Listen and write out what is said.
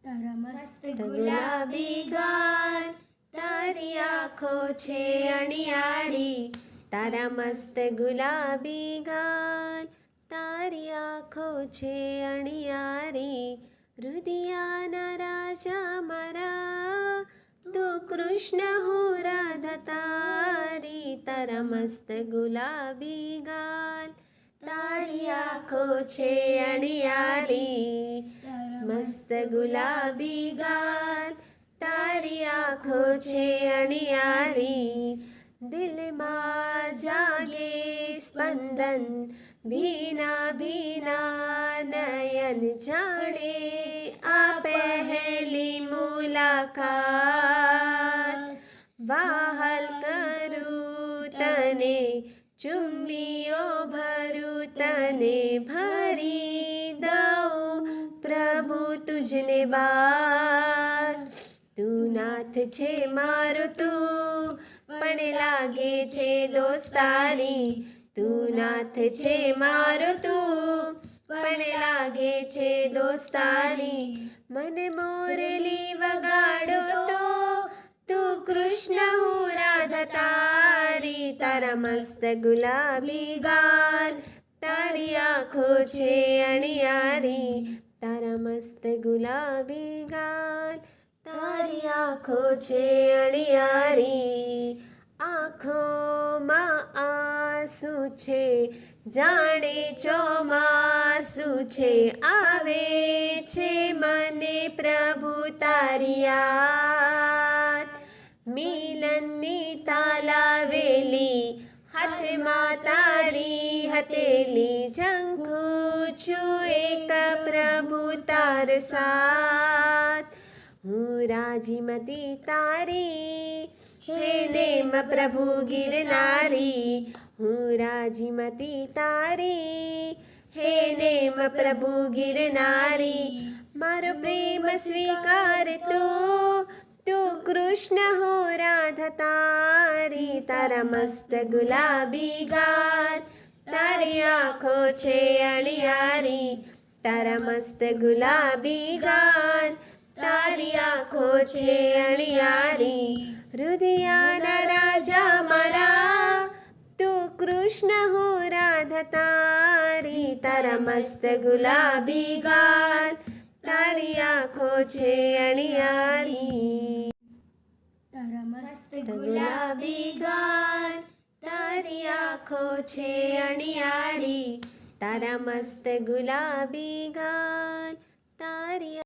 તારા મસ્ત ગુલાબી ગાલ, તારી આંખો છે અણિયારી. તારા મસ્ત ગુલાબી ગાલ, તારી આંખો છે અણિયારી. રુદિયાના રાજા મારા, તું કૃષ્ણ હું રાધા તારી. તારા મસ્ત ગુલાબી ગાલ, તારી આંખો છે અણિયારી. મસ્ત ગુલાબી ગાલ, તારી આંખો છે અણિયારી. દિલમાં જાગે સ્પંદન, ભીના ભીના નયન જાણે આ પહેલી મુલાકાત. વાહલ કરું તને, ચુંબીઓ ભરું તને, ભરી દઉં પ્રભુ તુજને બાર. તું નાથ છે મારો તું, પણ લાગે છે દોસ્તારી. તું નાથ છે મારો તું, પણ લાગે છે દોસ્તારી. મને મોરલી વગાડો તો, તું કૃષ્ણ હું રાધા તારી. તારા મસ્ત ગુલાબી ગાલ, તારી આંખો છે અણિયારી. તારા મસ્ત ગુલાબી ગાલ, તારી આંખો છે અણિયારી. આંખોમાં આંસુ છે, જાણે ચોમાસું છે. આવે છે મને પ્રભુ તારી યાદ. મિલનની તાલાવેલી, હાથમાં તારી હથેલી. ઝંખું છું એક પ્રભુ તાર સાથ. હું રાજીમતી તારી, હે નેમ પ્રભુ ગિરનારી. હું રાજીમતી તારી, હે નેમ પ્રભુ ગિરનારી. મારો પ્રેમ સ્વીકાર તું કૃષ્ણ હો રાધા તારી. તારા મસ્ત ગુલાબી ગાલ, તારી આંખો છે અણિયારી. તારા મસ્ત ગુલાબી ગાલ, તારી આંખો છે અણિયારી. રુદિયાના રાજા મારા, તું કૃષ્ણ હું રાધા તારી. તારા મસ્ત ગુલાબી ગાલ, તારી આંખો છે અણિયારી. તારા મસ્ત ગુલાબી ગાલ, તારી આંખો છે અણિયારી. તારા મસ્ત ગુલાબી ગાલ, તારી